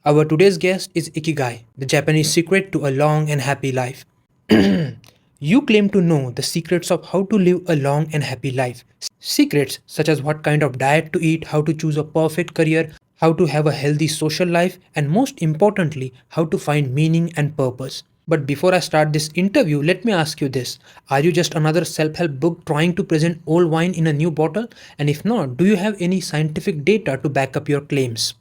Our today's guest is Ikigai, the Japanese secret to a long and happy life. You claim to know the secrets of how to live a long and happy life. Secrets such as what kind of diet to eat, how to choose a perfect career, how to have a healthy social life, and most importantly, how to find meaning and purpose. But before I start this interview, let me ask you this. Are you just another self help book trying to present old wine in a new bottle? And if not, do you have any scientific data to back up your claims?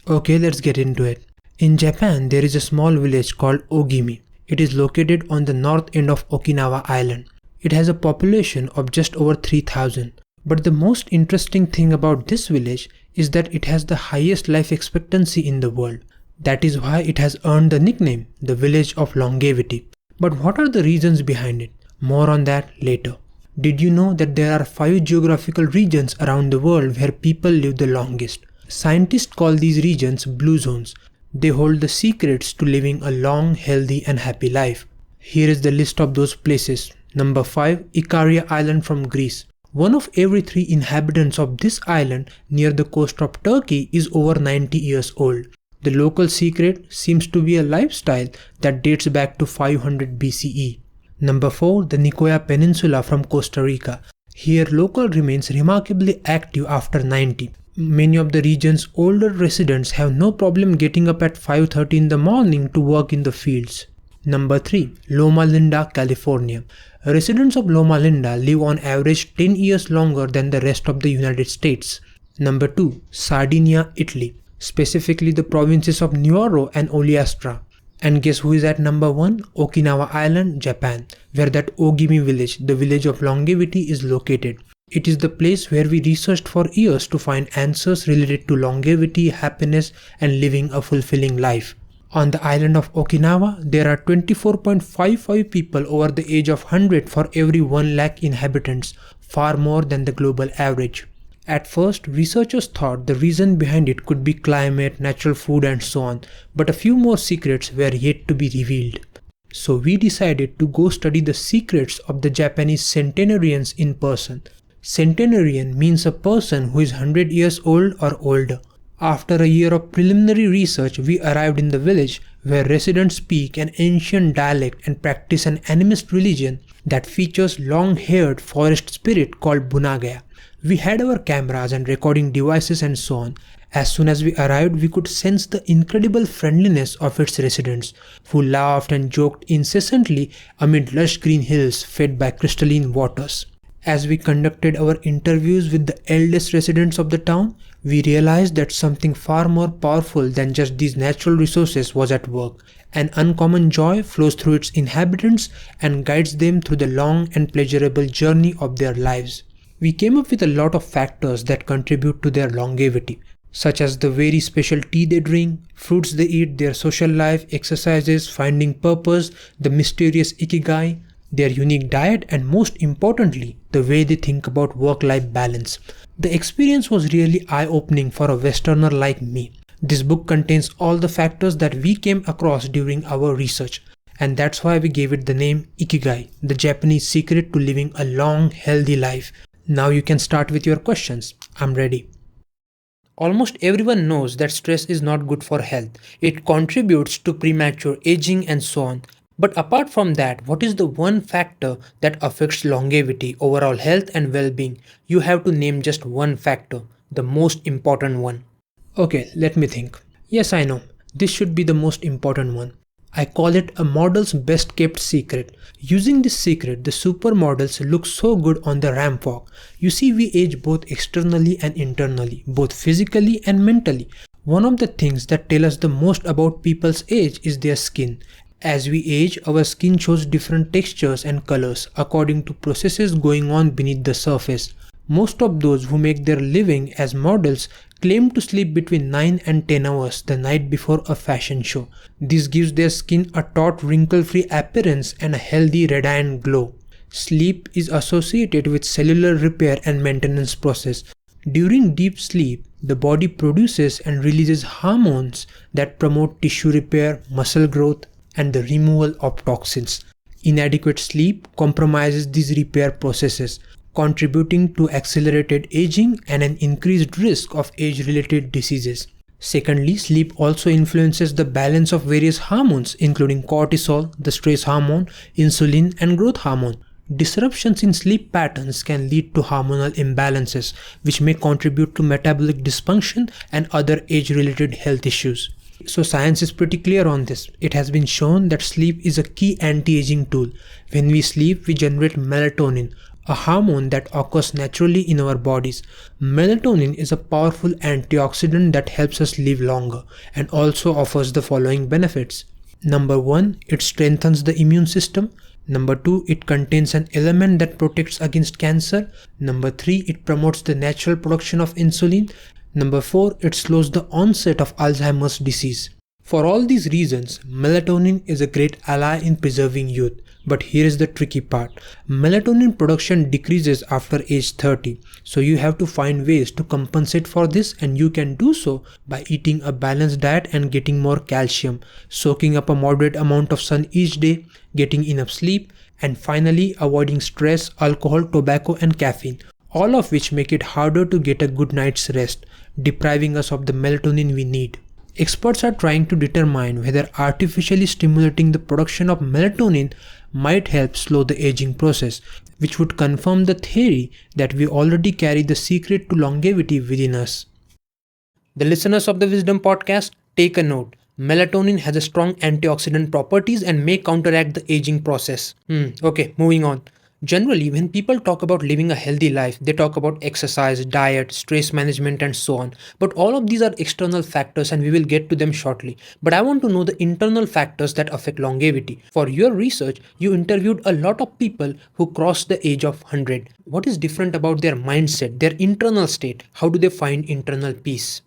Okay, let's get into it. In Japan, there is a small village called Ogimi. It is located on the north end of Okinawa Island. It has a population of just over 3,000. But the most interesting thing about this village is that it has the highest life expectancy in the world. That is why it has earned the nickname, the Village of Longevity. But what are the reasons behind it? More on that later. Did you know that there are 5 geographical regions around the world where people live the longest? Scientists call these regions blue zones. They hold the secrets to living a long, healthy and happy life. Here is the list of those places. Number 5, Ikaria Island from Greece. One of every 3 inhabitants of this island near the coast of Turkey is over 90 years old. The local secret seems to be a lifestyle that dates back to 500 BCE. Number 4, the Nicoya Peninsula from Costa Rica. Here local remains remarkably active after 90. Many of the region's older residents have no problem getting up at 5:30 in the morning to work in the fields. Number 3, Loma Linda, California. Residents of Loma Linda live on average 10 years longer than the rest of the United States. Number 2, Sardinia, Italy. Specifically the provinces of Nuoro and Ogliastra. And guess who is at number 1? Okinawa Island, Japan, where that Ogimi village, the village of longevity, is located. It is the place where we researched for years to find answers related to longevity, happiness, and living a fulfilling life. On the island of Okinawa, there are 24.55 people over the age of 100 for every 1 lakh inhabitants, far more than the global average. At first, researchers thought the reason behind it could be climate, natural food and so on, but a few more secrets were yet to be revealed. So we decided to go study the secrets of the Japanese centenarians in person. Centenarian means a person who is 100 years old or older. After a year of preliminary research, we arrived in the village where residents speak an ancient dialect and practice an animist religion that features long-haired forest spirit called Bunagaya. We had our cameras and recording devices and so on. As soon as we arrived, we could sense the incredible friendliness of its residents, who laughed and joked incessantly amid lush green hills fed by crystalline waters. As we conducted our interviews with the eldest residents of the town, we realized that something far more powerful than just these natural resources was at work. An uncommon joy flows through its inhabitants and guides them through the long and pleasurable journey of their lives. We came up with a lot of factors that contribute to their longevity, such as the very special tea they drink, fruits they eat, their social life, exercises, finding purpose, the mysterious Ikigai, their unique diet, and most importantly, the way they think about work-life balance. The experience was really eye-opening for a Westerner like me. This book contains all the factors that we came across during our research, and that's why we gave it the name Ikigai, the Japanese secret to living a long, healthy life. Now you can start with your questions. I'm ready. Almost everyone knows that stress is not good for health. It contributes to premature aging and so on. But apart from that, what is the one factor that affects longevity, overall health and well-being? You have to name just one factor, the most important one. Okay, let me think. Yes, I know. This should be the most important one. I call it a model's best kept secret. Using this secret, the supermodels look so good on the ramp walk. You see, we age both externally and internally, both physically and mentally. One of the things that tell us the most about people's age is their skin. As we age, our skin shows different textures and colors according to processes going on beneath the surface. Most of those who make their living as models claim to sleep between 9 and 10 hours the night before a fashion show. This gives their skin a taut, wrinkle-free appearance and a healthy red-iron glow. Sleep is associated with cellular repair and maintenance process. During deep sleep, the body produces and releases hormones that promote tissue repair, muscle growth, and the removal of toxins. Inadequate sleep compromises these repair processes, contributing to accelerated aging and an increased risk of age-related diseases. Secondly, sleep also influences the balance of various hormones, including cortisol, the stress hormone, insulin, and growth hormone. Disruptions in sleep patterns can lead to hormonal imbalances, which may contribute to metabolic dysfunction and other age-related health issues. So science is pretty clear on this. It has been shown that sleep is a key anti-aging tool. When we sleep, we generate melatonin, a hormone that occurs naturally in our bodies. Melatonin is a powerful antioxidant that helps us live longer and also offers the following benefits. Number 1, it strengthens the immune system. Number 2, it contains an element that protects against cancer. Number 3, it promotes the natural production of insulin. Number 4, it slows the onset of Alzheimer's disease. For all these reasons, melatonin is a great ally in preserving youth. But here is the tricky part. Melatonin production decreases after age 30. So you have to find ways to compensate for this, and you can do so by eating a balanced diet and getting more calcium, soaking up a moderate amount of sun each day, getting enough sleep, and finally avoiding stress, alcohol, tobacco, and caffeine, all of which make it harder to get a good night's rest, depriving us of the melatonin we need. Experts are trying to determine whether artificially stimulating the production of melatonin might help slow the aging process, which would confirm the theory that we already carry the secret to longevity within us. The listeners of the Wisdom Podcast, take a note. Melatonin has a strong antioxidant properties and may counteract the aging process. Okay, moving on. Generally, when people talk about living a healthy life, they talk about exercise, diet, stress management, and so on. But all of these are external factors and we will get to them shortly. But I want to know the internal factors that affect longevity. For your research, you interviewed a lot of people who crossed the age of 100. What is different about their mindset, their internal state? How do they find internal peace?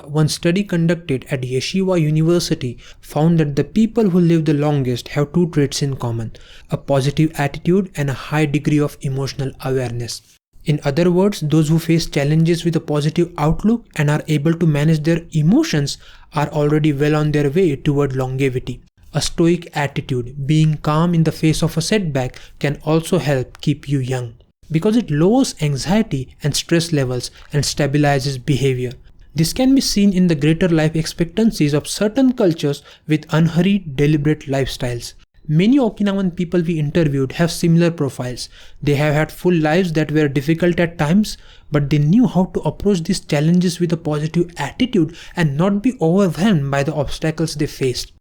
One study conducted at Yeshiva University found that the people who live the longest have two traits in common: a positive attitude and a high degree of emotional awareness. In other words, those who face challenges with a positive outlook and are able to manage their emotions are already well on their way toward longevity. A stoic attitude, being calm in the face of a setback, can also help keep you young because it lowers anxiety and stress levels and stabilizes behavior. This can be seen in the greater life expectancies of certain cultures with unhurried, deliberate lifestyles. Many Okinawan people we interviewed have similar profiles. They have had full lives that were difficult at times, but they knew how to approach these challenges with a positive attitude and not be overwhelmed by the obstacles they faced.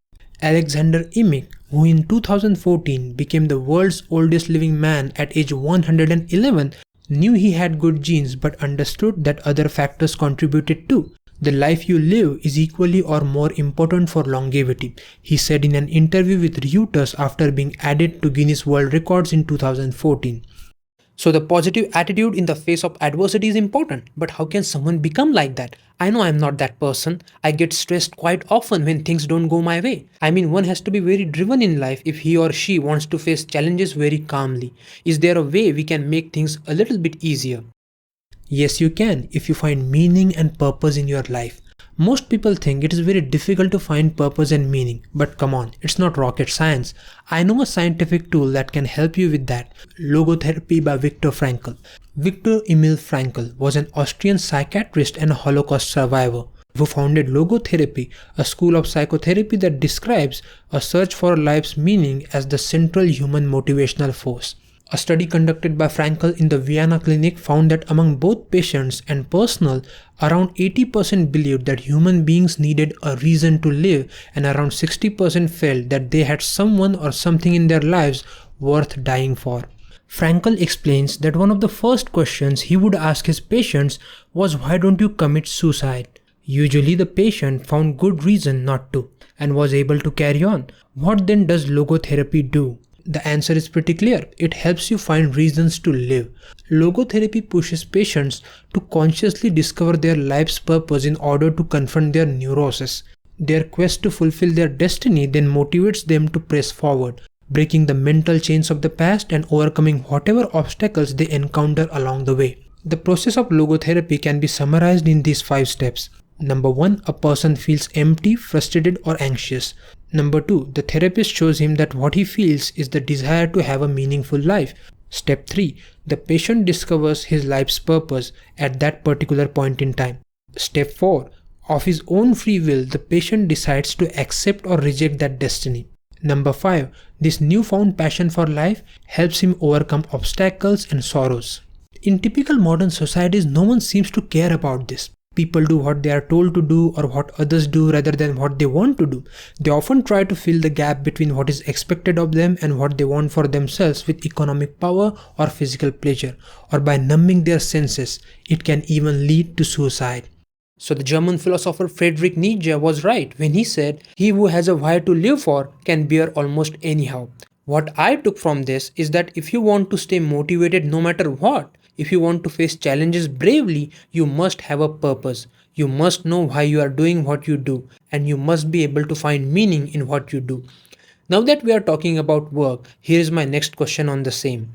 Alexander Imik, who in 2014 became the world's oldest living man at age 111, knew he had good genes but understood that other factors contributed too. The life you live is equally or more important for longevity, he said in an interview with Reuters after being added to Guinness World Records in 2014. So the positive attitude in the face of adversity is important, but how can someone become like that? I know I'm not that person. I get stressed quite often when things don't go my way. I mean, one has to be very driven in life if he or she wants to face challenges very calmly. Is there a way we can make things a little bit easier? Yes, you can if you find meaning and purpose in your life. Most people think it is very difficult to find purpose and meaning, but come on, it's not rocket science. I know a scientific tool that can help you with that: logotherapy by Viktor Frankl. Viktor Emil Frankl was an Austrian psychiatrist and a Holocaust survivor who founded logotherapy, a school of psychotherapy that describes a search for life's meaning as the central human motivational force. A study conducted by Frankl in the Vienna clinic found that among both patients and personnel, around 80% believed that human beings needed a reason to live, and around 60% felt that they had someone or something in their lives worth dying for. Frankl explains that one of the first questions he would ask his patients was, "Why don't you commit suicide?" Usually the patient found good reason not to and was able to carry on. What then does logotherapy do? The answer is pretty clear. It helps you find reasons to live. Logotherapy pushes patients to consciously discover their life's purpose in order to confront their neurosis. Their quest to fulfill their destiny then motivates them to press forward, breaking the mental chains of the past and overcoming whatever obstacles they encounter along the way. The process of logotherapy can be summarized in these 5 steps. Number 1, a person feels empty, frustrated, or anxious. Number 2, the therapist shows him that what he feels is the desire to have a meaningful life. Step 3, the patient discovers his life's purpose at that particular point in time. Step 4, Of his own free will, the patient decides to accept or reject that destiny. Number 5. This newfound passion for life helps him overcome obstacles and sorrows. In typical modern societies, no one seems to care about this. People do what they are told to do or what others do rather than what they want to do. They often try to fill the gap between what is expected of them and what they want for themselves with economic power or physical pleasure, or by numbing their senses. It can even lead to suicide. So the German philosopher Friedrich Nietzsche was right when he said, "He who has a why to live for can bear almost anyhow." What I took from this is that if you want to stay motivated no matter what, if you want to face challenges bravely, you must have a purpose. You must know why you are doing what you do, and you must be able to find meaning in what you do. Now that we are talking about work, here is my next question on the same.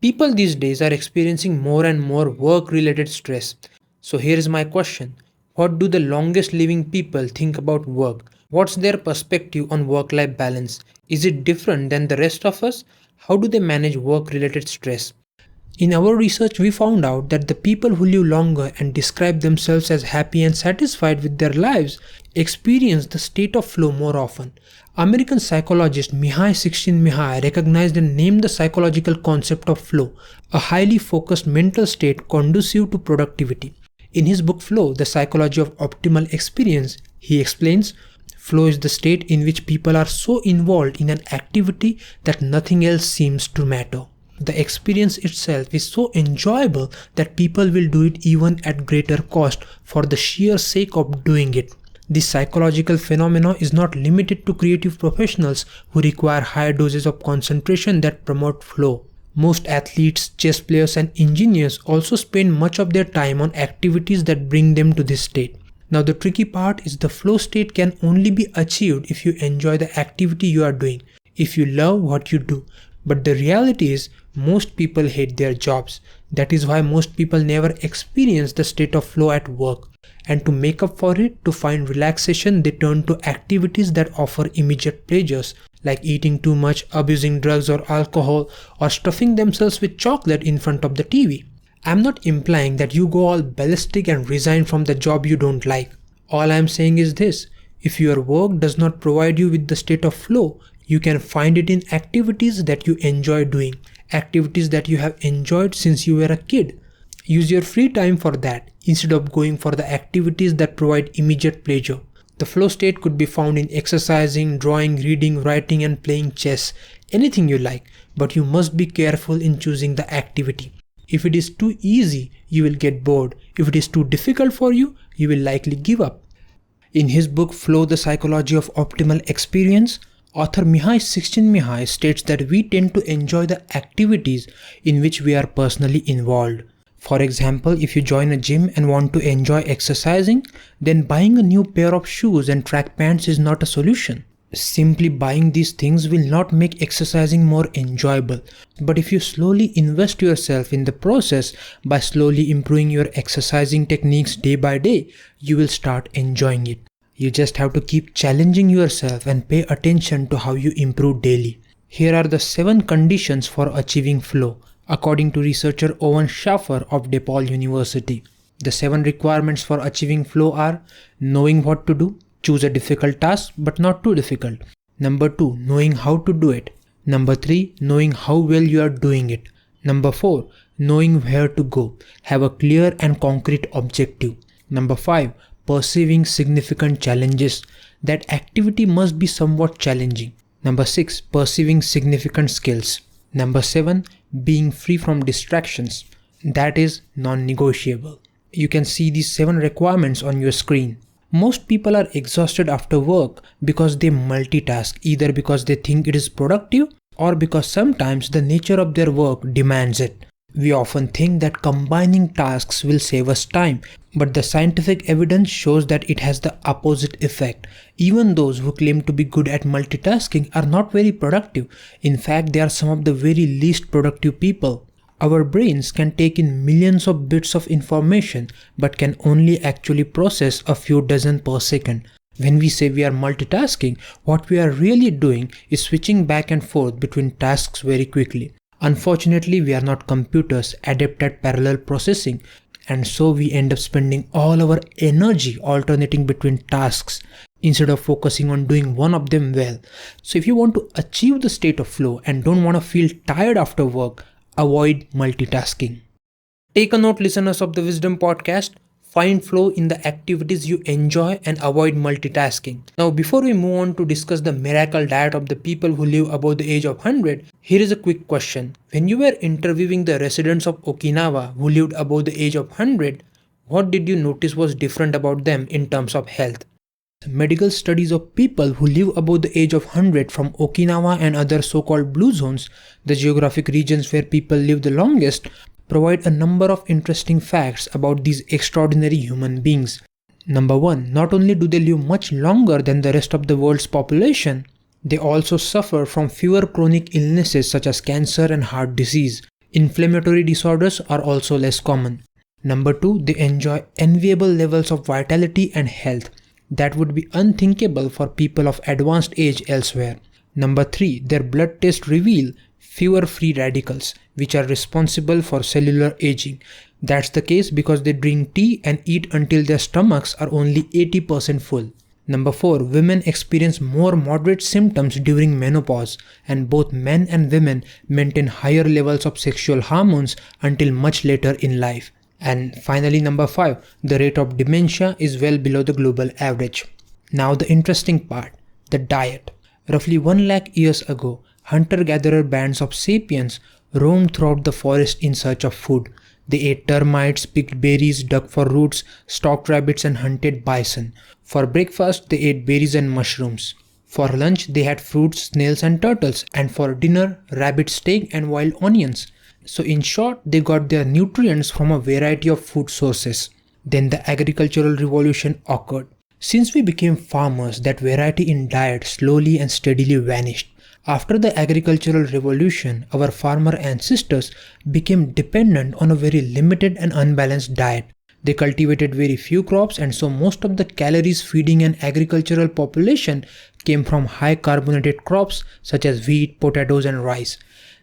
People these days are experiencing more and more work-related stress. So here is my question. What do the longest living people think about work? What's their perspective on work-life balance? Is it different than the rest of us? How do they manage work-related stress? In our research, we found out that the people who live longer and describe themselves as happy and satisfied with their lives experience the state of flow more often. American psychologist Mihai Csikszentmihalyi recognized and named the psychological concept of flow, a highly focused mental state conducive to productivity. In his book Flow, The Psychology of Optimal Experience, he explains, flow is the state in which people are so involved in an activity that nothing else seems to matter. The experience itself is so enjoyable that people will do it even at greater cost for the sheer sake of doing it. This psychological phenomenon is not limited to creative professionals who require higher doses of concentration that promote flow. Most athletes, chess players, and engineers also spend much of their time on activities that bring them to this state. Now the tricky part is the flow state can only be achieved if you enjoy the activity you are doing, if you love what you do. But the reality is, most people hate their jobs. That is why most people never experience the state of flow at work. And to make up for it, to find relaxation, they turn to activities that offer immediate pleasures, like eating too much, abusing drugs or alcohol, or stuffing themselves with chocolate in front of the TV. I'm not implying that you go all ballistic and resign from the job you don't like. All I'm saying is this: if your work does not provide you with the state of flow, you can find it in activities that you enjoy doing, activities that you have enjoyed since you were a kid. Use your free time for that instead of going for the activities that provide immediate pleasure. The flow state could be found in exercising, drawing, reading, writing, and playing chess, anything you like, but you must be careful in choosing the activity. If it is too easy, you will get bored. If it is too difficult for you, you will likely give up. In his book Flow, The Psychology of Optimal Experience, author Mihai Csikszentmihalyi states that we tend to enjoy the activities in which we are personally involved. For example, if you join a gym and want to enjoy exercising, then buying a new pair of shoes and track pants is not a solution. Simply buying these things will not make exercising more enjoyable. But if you slowly invest yourself in the process by slowly improving your exercising techniques day by day, you will start enjoying it. You just have to keep challenging yourself and pay attention to how you improve daily. Here are the 7 conditions for achieving flow, according to researcher Owen Schaffer of DePaul University. The 7 requirements for achieving flow are: knowing what to do, choose a difficult task but not too difficult. Number 2, knowing how to do it. Number 3, knowing how well you are doing it. Number 4, knowing where to go, have a clear and concrete objective. Number 5, perceiving significant challenges. That activity must be somewhat challenging. Number 6, perceiving significant skills. Number 7, being free from distractions. That is non-negotiable. You can see these 7 requirements on your screen. Most people are exhausted after work because they multitask, either because they think it is productive or because sometimes the nature of their work demands it. We often think that combining tasks will save us time, but the scientific evidence shows that it has the opposite effect. Even those who claim to be good at multitasking are not very productive. In fact, they are some of the very least productive people. Our brains can take in millions of bits of information, but can only actually process a few dozen per second. When we say we are multitasking, what we are really doing is switching back and forth between tasks very quickly. Unfortunately, we are not computers adept at parallel processing. and so we end up spending all our energy alternating between tasks instead of focusing on doing one of them well. So if you want to achieve the state of flow and don't want to feel tired after work, avoid multitasking. Take a note, listeners of the Wisdom Podcast. Find flow in the activities you enjoy and avoid multitasking. Now, before we move on to discuss the miracle diet of the people who live above the age of 100, here is a quick question. When you were interviewing the residents of Okinawa who lived above the age of 100, what did you notice was different about them in terms of health? Medical studies of people who live above the age of 100 from Okinawa and other so-called blue zones, the geographic regions where people live the longest, provide a number of interesting facts about these extraordinary human beings. Number 1, not only do they live much longer than the rest of the world's population, they also suffer from fewer chronic illnesses such as cancer and heart disease. Inflammatory disorders are also less common. Number 2, they enjoy enviable levels of vitality and health that would be unthinkable for people of advanced age elsewhere. Number 3, their blood tests reveal fewer free radicals, which are responsible for cellular aging. That's the case because they drink tea and eat until their stomachs are only 80% full. Number 4, women experience more moderate symptoms during menopause, and both men and women maintain higher levels of sexual hormones until much later in life. And finally, number 5, the rate of dementia is well below the global average. Now the interesting part, the diet. Roughly 1 lakh years ago, hunter-gatherer bands of sapiens roamed throughout the forest in search of food. They ate termites, picked berries, dug for roots, stalked rabbits and hunted bison. For breakfast, they ate berries and mushrooms. For lunch, they had fruits, snails and turtles, and for dinner, rabbit steak and wild onions. So in short, they got their nutrients from a variety of food sources. Then the agricultural revolution occurred. Since we became farmers, that variety in diet slowly and steadily vanished. After the agricultural revolution, our farmer ancestors became dependent on a very limited and unbalanced diet. They cultivated very few crops, and so most of the calories feeding an agricultural population came from high carbonated crops such as wheat, potatoes and rice.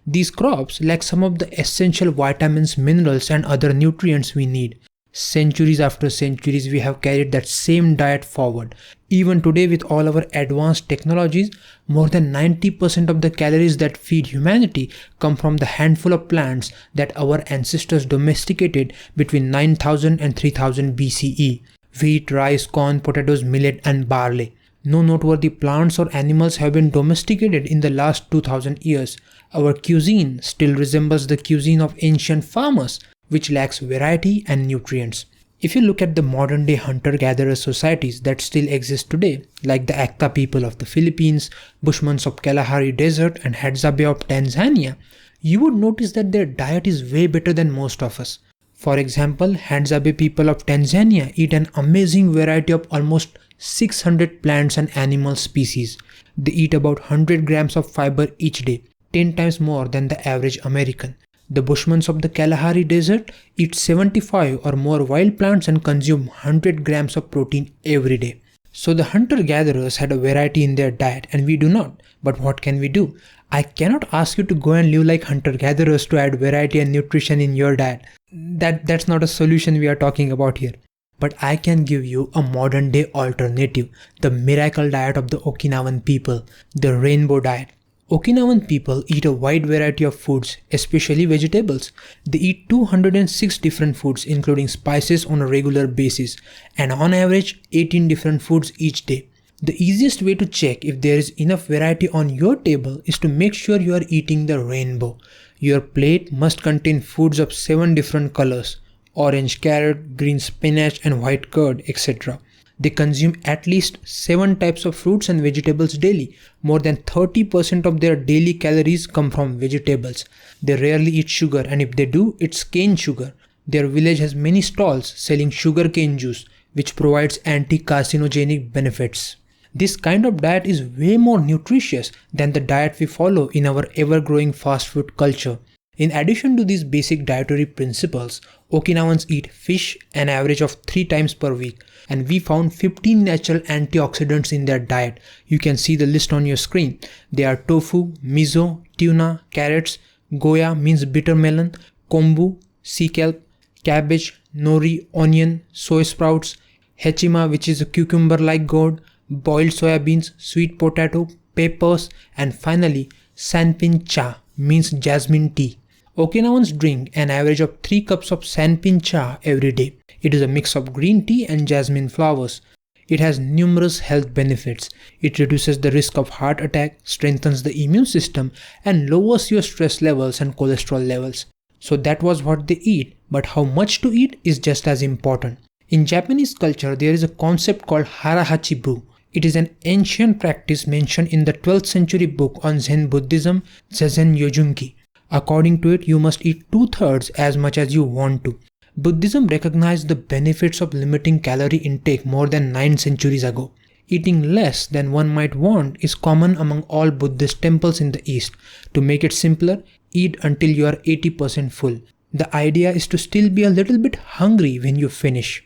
These crops lack some of the essential vitamins, minerals and other nutrients we need. Centuries after centuries, we have carried that same diet forward. Even today, with all our advanced technologies, more than 90% of the calories that feed humanity come from the handful of plants that our ancestors domesticated between 9000 and 3000 BCE. Wheat, rice, corn, potatoes, millet and barley. No noteworthy plants or animals have been domesticated in the last 2000 years. Our cuisine still resembles the cuisine of ancient farmers, which lacks variety and nutrients. If you look at the modern day hunter-gatherer societies that still exist today, like the Akta people of the Philippines, Bushmen of Kalahari Desert and Hadzabe of Tanzania, you would notice that their diet is way better than most of us. For example, Hadzabe people of Tanzania eat an amazing variety of almost 600 plants and animal species. They eat about 100 grams of fiber each day, 10 times more than the average American. The Bushmen of the Kalahari Desert eat 75 or more wild plants and consume 100 grams of protein every day. So the hunter-gatherers had a variety in their diet and we do not. But what can we do? I cannot ask you to go and live like hunter-gatherers to add variety and nutrition in your diet. That's not a solution we are talking about here. But I can give you a modern day alternative, the miracle diet of the Okinawan people, the rainbow diet. Okinawan people eat a wide variety of foods, especially vegetables. They eat 206 different foods including spices on a regular basis and on average 18 different foods each day. The easiest way to check if there is enough variety on your table is to make sure you are eating the rainbow. Your plate must contain foods of 7 different colors: orange carrot, green spinach and white curd, etc. They consume at least 7 types of fruits and vegetables daily. More than 30% of their daily calories come from vegetables. They rarely eat sugar, and if they do, it's cane sugar. Their village has many stalls selling sugarcane juice, which provides anti-carcinogenic benefits. This kind of diet is way more nutritious than the diet we follow in our ever-growing fast food culture. In addition to these basic dietary principles, Okinawans eat fish an average of 3 times per week, and we found 15 natural antioxidants in their diet. You can see the list on your screen. They are tofu, miso, tuna, carrots, goya means bitter melon, kombu, sea kelp, cabbage, nori, onion, soy sprouts, hechima, which is a cucumber like gourd, boiled soybeans, sweet potato, peppers, and finally sanpin cha, means jasmine tea. Okinawans drink an average of 3 cups of sanpin cha every day. It is a mix of green tea and jasmine flowers. It has numerous health benefits. It reduces the risk of heart attack, strengthens the immune system, and lowers your stress levels and cholesterol levels. So that was what they eat, but how much to eat is just as important. In Japanese culture, there is a concept called harahachi brew. It is an ancient practice mentioned in the 12th century book on Zen Buddhism, Zazen Yojunki. According to it, you must eat two-thirds as much as you want to. Buddhism recognized the benefits of limiting calorie intake more than 9 centuries ago. Eating less than one might want is common among all Buddhist temples in the East. To make it simpler, eat until you are 80% full. The idea is to still be a little bit hungry when you finish.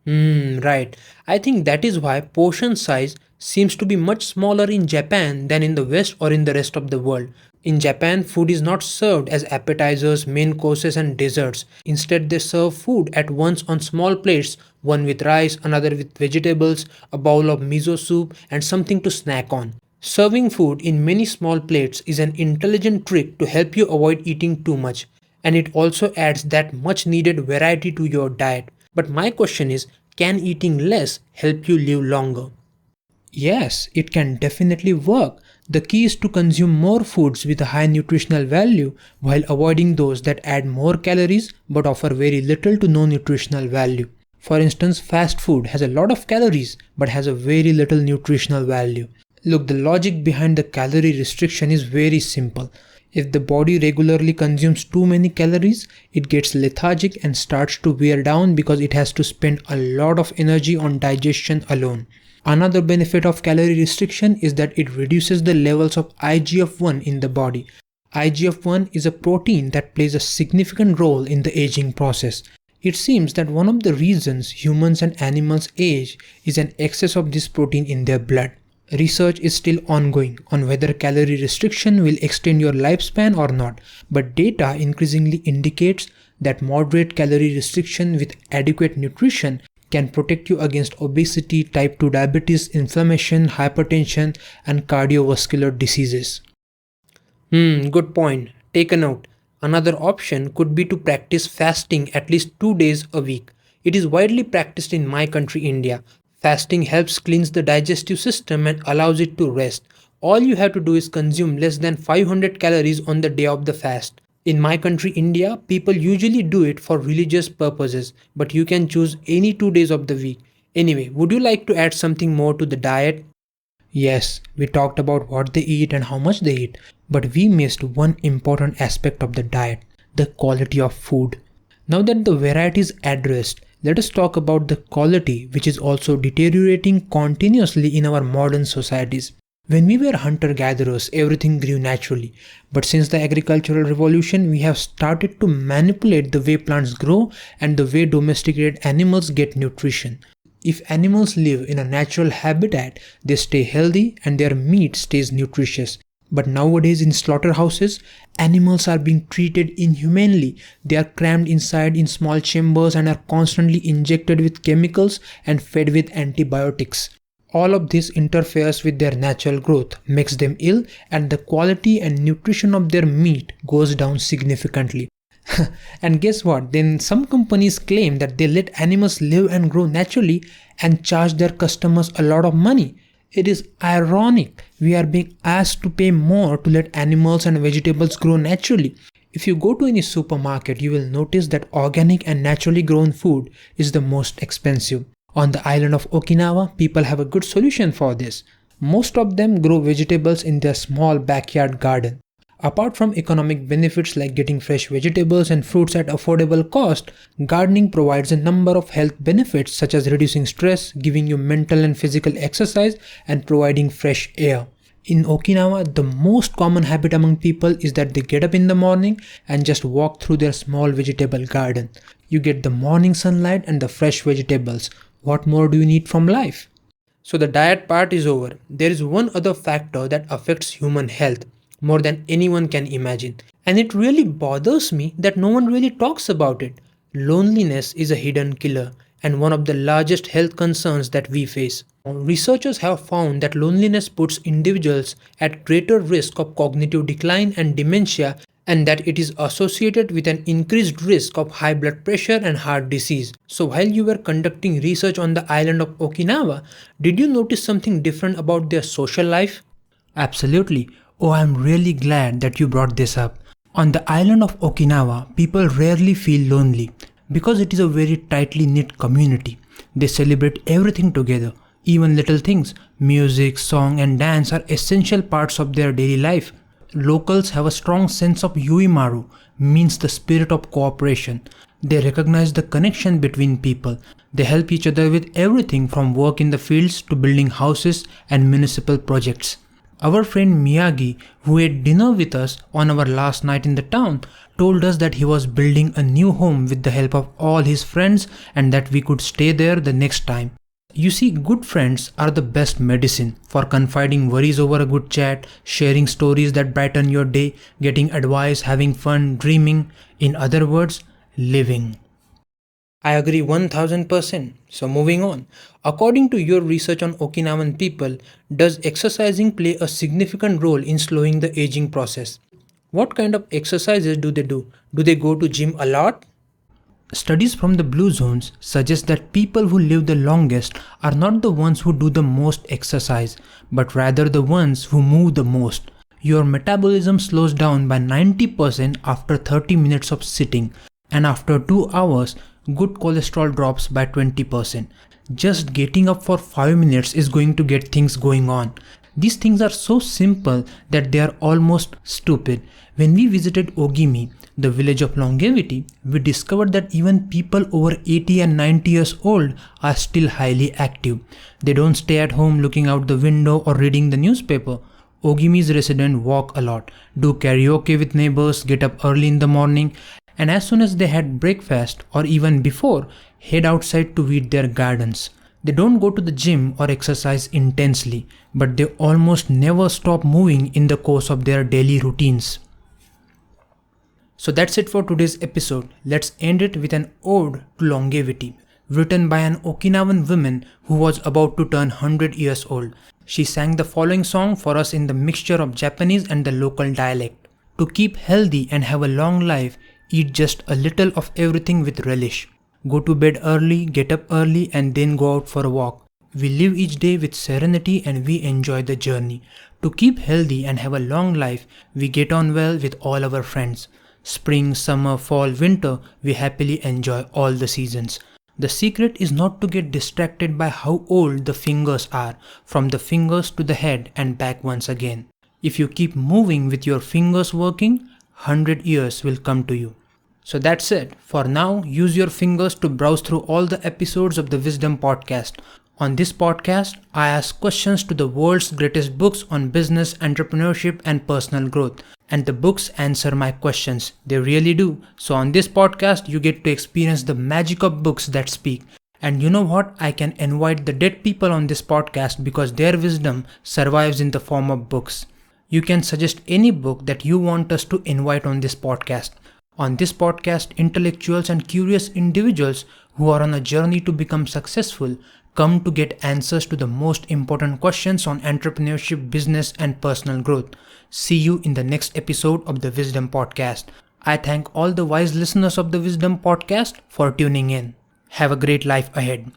Right. I think that is why portion size seems to be much smaller in Japan than in the West or in the rest of the world. In Japan, food is not served as appetizers, main courses, and desserts. Instead, they serve food at once on small plates, one with rice, another with vegetables, a bowl of miso soup, and something to snack on. Serving food in many small plates is an intelligent trick to help you avoid eating too much, and it also adds that much needed variety to your diet. But my question is, can eating less help you live longer? Yes, it can definitely work. The key is to consume more foods with a high nutritional value while avoiding those that add more calories but offer very little to no nutritional value. For instance, fast food has a lot of calories but has a very little nutritional value. Look, the logic behind the calorie restriction is very simple. If the body regularly consumes too many calories, it gets lethargic and starts to wear down because it has to spend a lot of energy on digestion alone. Another benefit of calorie restriction is that it reduces the levels of IGF-1 in the body. IGF-1 is a protein that plays a significant role in the aging process. It seems that one of the reasons humans and animals age is an excess of this protein in their blood. Research is still ongoing on whether calorie restriction will extend your lifespan or not, but data increasingly indicates that moderate calorie restriction with adequate nutrition can protect you against obesity, type 2 diabetes, inflammation, hypertension, and cardiovascular diseases. Good point. Take a note. Another option could be to practice fasting at least 2 days a week. It is widely practiced in my country, India. Fasting helps cleanse the digestive system and allows it to rest. All you have to do is consume less than 500 calories on the day of the fast. In my country, India, people usually do it for religious purposes, but you can choose any 2 days of the week. Anyway, would you like to add something more to the diet? Yes, we talked about what they eat and how much they eat, but we missed one important aspect of the diet, the quality of food. Now that the variety is addressed, let us talk about the quality, which is also deteriorating continuously in our modern societies. When we were hunter-gatherers, everything grew naturally. But since the agricultural revolution, we have started to manipulate the way plants grow and the way domesticated animals get nutrition. If animals live in a natural habitat, they stay healthy and their meat stays nutritious. But nowadays in slaughterhouses, animals are being treated inhumanely. They are crammed inside in small chambers and are constantly injected with chemicals and fed with antibiotics. All of this interferes with their natural growth, makes them ill, and the quality and nutrition of their meat goes down significantly. And guess what? Then some companies claim that they let animals live and grow naturally and charge their customers a lot of money. It is ironic. We are being asked to pay more to let animals and vegetables grow naturally. If you go to any supermarket, you will notice that organic and naturally grown food is the most expensive. On the island of Okinawa, people have a good solution for this. Most of them grow vegetables in their small backyard garden. Apart from economic benefits like getting fresh vegetables and fruits at affordable cost, gardening provides a number of health benefits such as reducing stress, giving you mental and physical exercise, and providing fresh air. In Okinawa, the most common habit among people is that they get up in the morning and just walk through their small vegetable garden. You get the morning sunlight and the fresh vegetables. What more do you need from life? So the diet part is over. There is one other factor that affects human health more than anyone can imagine. And it really bothers me that no one really talks about it. Loneliness is a hidden killer and one of the largest health concerns that we face. Researchers have found that loneliness puts individuals at greater risk of cognitive decline and dementia, and that it is associated with an increased risk of high blood pressure and heart disease. So, while you were conducting research on the island of Okinawa, did you notice something different about their social life? Absolutely. Oh, I'm really glad that you brought this up. On the island of Okinawa, people rarely feel lonely because it is a very tightly knit community. They celebrate everything together, even little things. Music, song, and dance are essential parts of their daily life. Locals have a strong sense of yuimaru, means the spirit of cooperation. They recognize the connection between people. They help each other with everything from work in the fields to building houses and municipal projects. Our friend Miyagi, who ate dinner with us on our last night in the town, told us that he was building a new home with the help of all his friends and that we could stay there the next time. You see, good friends are the best medicine for confiding worries over a good chat, sharing stories that brighten your day, getting advice, having fun, dreaming. In other words, living. I agree 1000%. So, moving on. According to your research on Okinawan people, does exercising play a significant role in slowing the aging process? What kind of exercises do they do? Do they go to gym a lot? Studies from the blue zones suggest that people who live the longest are not the ones who do the most exercise, but rather the ones who move the most. Your metabolism slows down by 90% after 30 minutes of sitting, and after 2 hours, good cholesterol drops by 20%. Just getting up for 5 minutes is going to get things going on. These things are so simple that they are almost stupid. When we visited Ogimi, the village of longevity, we discovered that even people over 80 and 90 years old are still highly active. They don't stay at home looking out the window or reading the newspaper. Ogimi's residents walk a lot, do karaoke with neighbors, get up early in the morning, and as soon as they had breakfast or even before, head outside to weed their gardens. They don't go to the gym or exercise intensely, but they almost never stop moving in the course of their daily routines. So that's it for today's episode. Let's end it with an ode to longevity, written by an Okinawan woman who was about to turn 100 years old. She sang the following song for us in the mixture of Japanese and the local dialect. To keep healthy and have a long life, eat just a little of everything with relish. Go to bed early, get up early, and then go out for a walk. We live each day with serenity and we enjoy the journey. To keep healthy and have a long life, we get on well with all our friends. Spring, summer, fall, winter, we happily enjoy all the seasons. The secret is not to get distracted by how old the fingers are, from the fingers to the head and back once again. If you keep moving with your fingers working, 100 years will come to you. So that's it. For now, use your fingers to browse through all the episodes of the Wisdom Podcast. On this podcast, I ask questions to the world's greatest books on business, entrepreneurship, and personal growth. And the books answer my questions. They really do. So on this podcast, you get to experience the magic of books that speak. And you know what? I can invite the dead people on this podcast because their wisdom survives in the form of books. You can suggest any book that you want us to invite on this podcast. On this podcast, intellectuals and curious individuals who are on a journey to become successful come to get answers to the most important questions on entrepreneurship, business, and personal growth. See you in the next episode of the Wisdom Podcast. I thank all the wise listeners of the Wisdom Podcast for tuning in. Have a great life ahead.